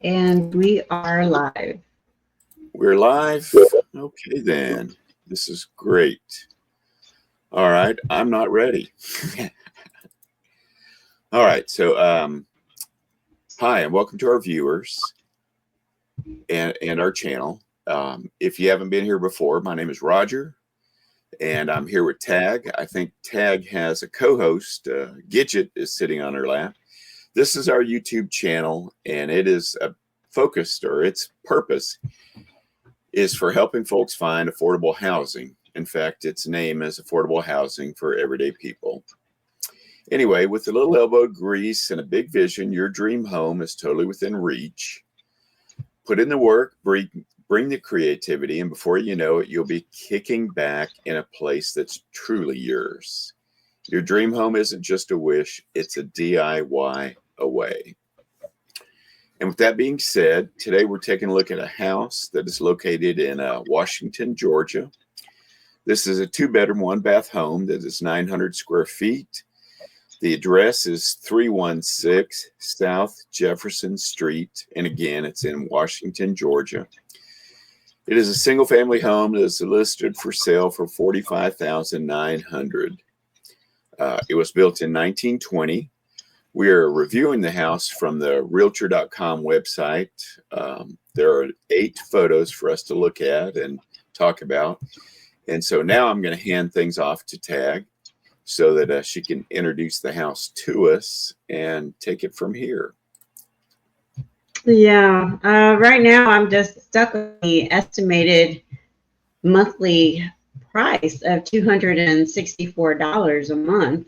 And we are live. We're live. Okay, then. This is great. All right, I'm not ready. All right, so hi, and welcome to our viewers and our channel. If you haven't been here before, my name is Roger, and I'm here with Tagg. I think Tagg has a co-host. Gidget is sitting on her lap. This is our YouTube channel, and it is focused, or its purpose is for helping folks find affordable housing. In fact, its name is Affordable Housing for Everyday People. Anyway, with a little elbow grease and a big vision, your dream home is totally within reach. Put in the work, bring the creativity, and before you know it, you'll be kicking back in a place that's truly yours. Your dream home isn't just a wish, it's a DIY away. And with that being said, today we're taking a look at a house that is located in Washington, Georgia. This is a 2-bedroom, 1-bath home that is 900 square feet. The address is 316 South Jefferson Street. And again, it's in Washington, Georgia. It is a single-family home that is listed for sale for $45,900. It was built in 1920. We are reviewing the house from the Realtor.com website. There are 8 photos for us to look at and talk about. And so now I'm going to hand things off to Tagg so that she can introduce the house to us and take it from here. Yeah, right now I'm just stuck on the estimated monthly price of $264 a month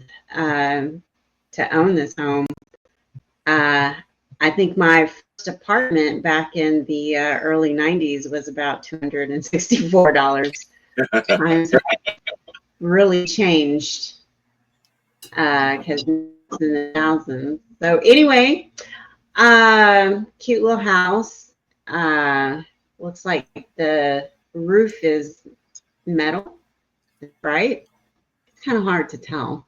to own this home. I think my first apartment back in the early 90s was about $264. Times have really changed because it's in the thousands. So anyway, cute little house. Looks like the roof is metal, right? It's kind of hard to tell.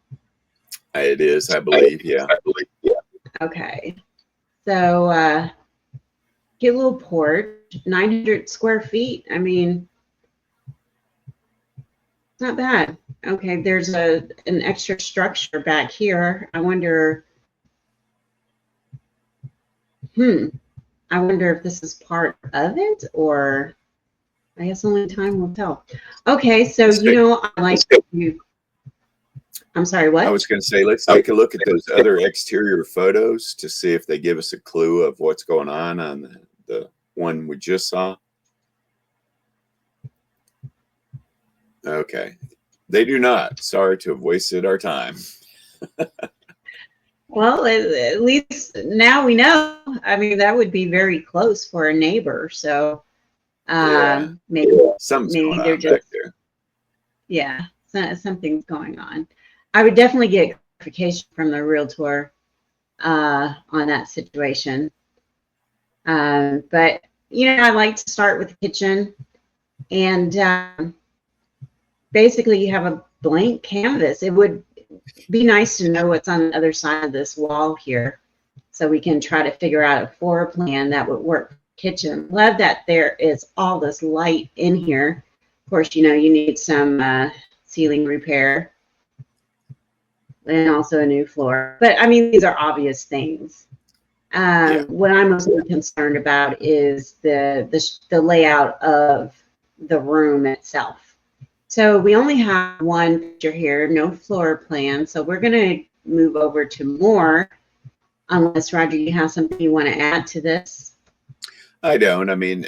It is, I believe. Yeah. Okay. So, cute little porch, 900 square feet. I mean, it's not bad. Okay, there's an extra structure back here. I wonder if this is part of it, or I guess only time will tell. Okay, so I like you. I'm sorry, what? I was going to say, let's take a look at those other exterior photos to see if they give us a clue of what's going on the one we just saw. Okay. They do not. Sorry to have wasted our time. Well, at least now we know. I mean, that would be very close for a neighbor. So maybe something's going on back there. Yeah, something's going on. I would definitely get clarification from the realtor on that situation. But I like to start with the kitchen, and basically you have a blank canvas. It would be nice to know what's on the other side of this wall here, so we can try to figure out a floor plan that would work for the kitchen. Love that there is all this light in here. Of course, you need some ceiling repair and also a new floor. But I mean, these are obvious things. What I'm mostly concerned about is the layout of the room itself. So we only have one picture here, no floor plan. So we're going to move over to more, unless, Roger, you have something you want to add to this? I don't. I mean,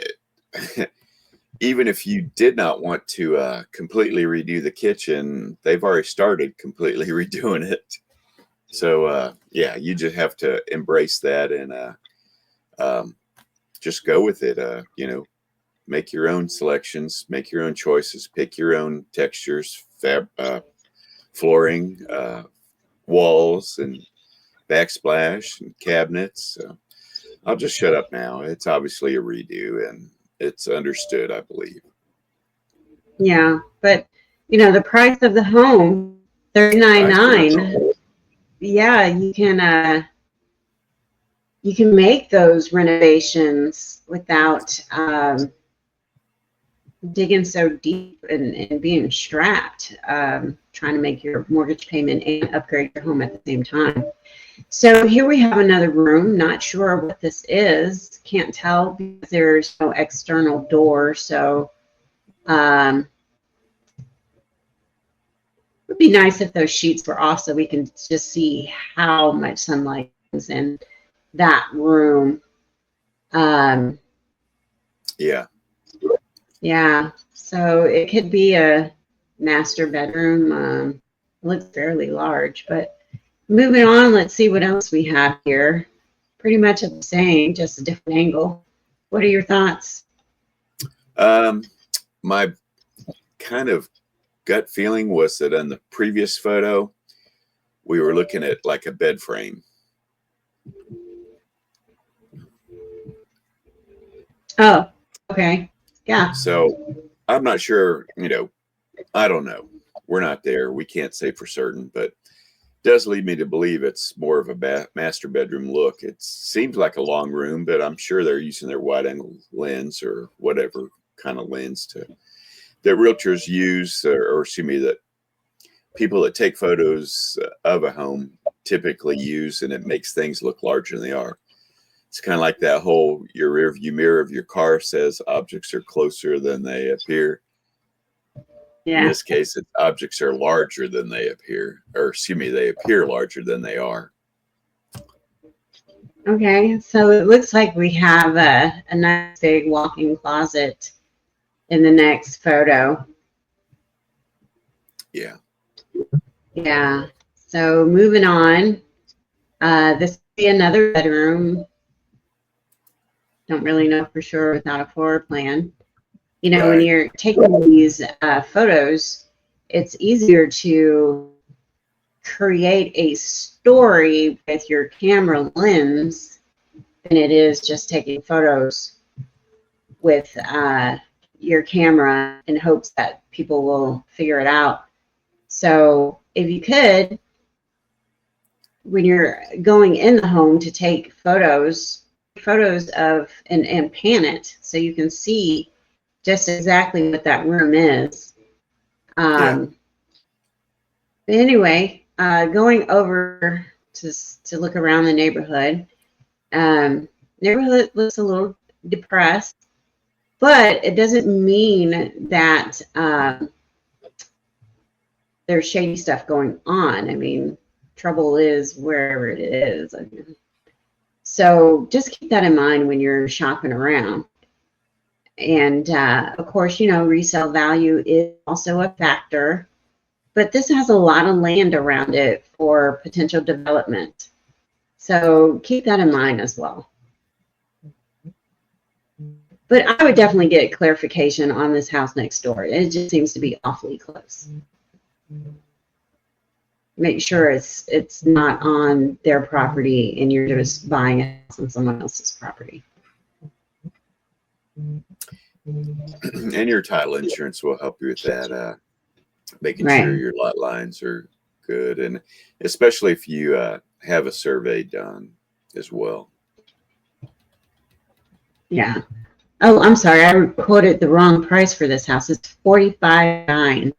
even if you did not want to completely redo the kitchen, they've already started completely redoing it. So, you just have to embrace that and just go with it. Make your own selections, make your own choices, pick your own textures, flooring, walls, and backsplash and cabinets. So I'll just shut up now. It's obviously a redo, and it's understood, I believe. Yeah, but the price of the home, $39,900. Yeah, you can you can make those renovations without digging so deep and being strapped, trying to make your mortgage payment and upgrade your home at the same time. So here we have another room. Not sure what this is. Can't tell because there's no external door. So it would be nice if those sheets were off so we can just see how much sunlight is in that room. Yeah. Yeah. So it could be a master bedroom. It looks fairly large, but moving on, let's see what else we have here. Pretty much the same, just a different angle. What are your thoughts? My kind of gut feeling was that in the previous photo, we were looking at like a bed frame. Oh, okay. Yeah. So I'm not sure, I don't know. We're not there. We can't say for certain, but it does lead me to believe it's more of a master bedroom look. It seems like a long room, but I'm sure they're using their wide angle lens or whatever kind of lens that realtors use, or excuse me, that people that take photos of a home typically use, and it makes things look larger than they are. It's kind of like that whole your rear view mirror of your car says objects are closer than they appear. Yeah. In this case, objects are larger than they appear, or excuse me, they appear larger than they are. Okay, so it looks like we have a nice big walk-in closet in the next photo. Yeah. Yeah. So moving on, this will be another bedroom. Don't really know for sure without a floor plan. Right. When you're taking these photos, it's easier to create a story with your camera lens than it is just taking photos with your camera in hopes that people will figure it out. So if you could, when you're going in the home to take photos of and pan it so you can see just exactly what that room is. Yeah. But anyway, going over to look around the neighborhood. Neighborhood looks a little depressed, but it doesn't mean that there's shady stuff going on. I mean, trouble is wherever it is. So just keep that in mind when you're shopping around. And of course, resale value is also a factor, but this has a lot of land around it for potential development. So keep that in mind as well. But I would definitely get clarification on this house next door. It just seems to be awfully close. Make sure it's not on their property and you're just buying a house on someone else's property. And your title insurance will help you with that, making Right. sure your lot lines are good, and especially if you have a survey done as well. Yeah. Oh, I'm sorry. I quoted the wrong price for this house. It's $45,900.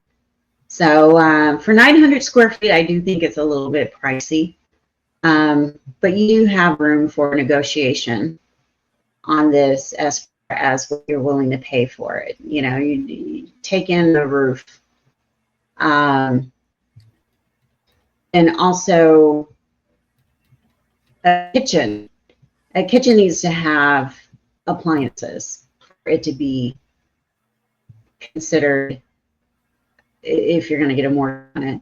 So for 900 square feet, I do think it's a little bit pricey. But you have room for negotiation on this as far as what you're willing to pay for it. You take in the roof. And also a kitchen. A kitchen needs to have appliances for it to be considered if you're going to get a mortgage on it.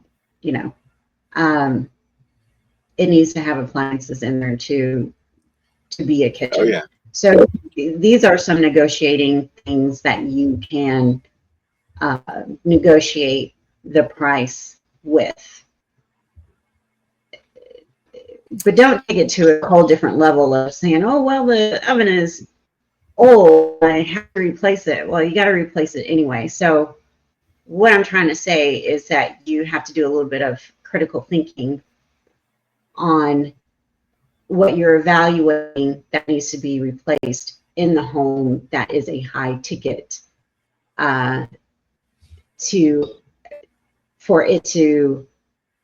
It needs to have appliances in there to be a kitchen. Oh yeah. So these are some negotiating things that you can negotiate the price with. But don't take it to a whole different level of saying, oh, well, the oven is old, I have to replace it. Well, you got to replace it anyway. So what I'm trying to say is that you have to do a little bit of critical thinking on what you're evaluating that needs to be replaced in the home that is a high ticket, for it to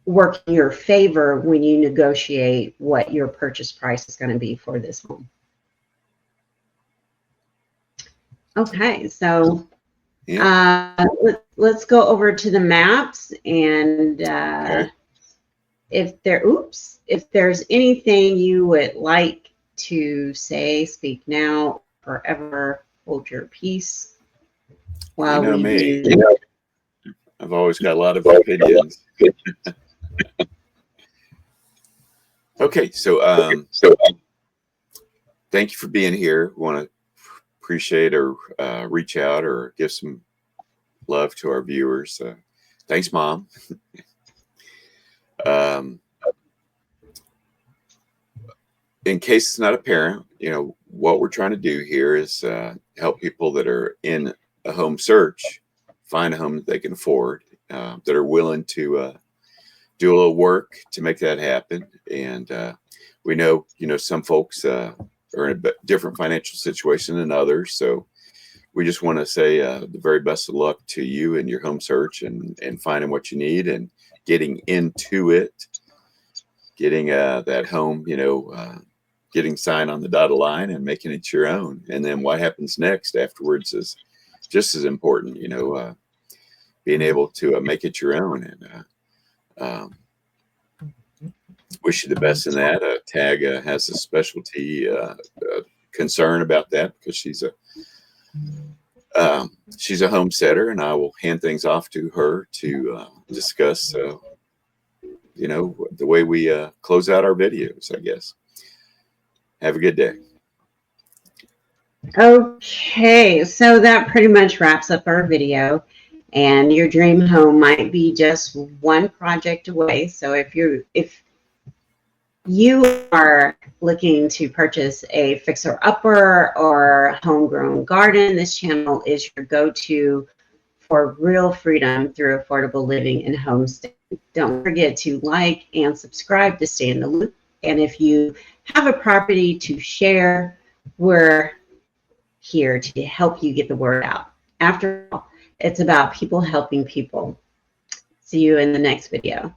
work in your favor when you negotiate what your purchase price is going to be for this home. Okay, so let's go over to the maps, and if there's anything you would like to say, speak now, forever hold your peace. While me. I've always got a lot of opinions. Okay, so thank you for being here. We want to appreciate or reach out or give some love to our viewers. Thanks, Mom. In case it's not apparent, what we're trying to do here is help people that are in a home search find a home that they can afford, that are willing to do a little work to make that happen. And we know, some folks are in a different financial situation than others. So we just want to say the very best of luck to you in your home search and finding what you need and getting into it, getting that home, getting signed on the dotted line and making it your own. And then what happens next afterwards is just as important, being able to make it your own. And wish you the best in that. Tagg has a specialty concern about that because she's a homesteader, and I will hand things off to her to discuss, the way we close out our videos, I guess. Have a good day. Okay, so that pretty much wraps up our video. And your dream home might be just one project away. So if you are looking to purchase a fixer-upper or homegrown garden, this channel is your go-to for real freedom through affordable living and homesteading. Don't forget to like and subscribe to stay in the loop. And if you have a property to share, we're here to help you get the word out. After all, it's about people helping people. See you in the next video.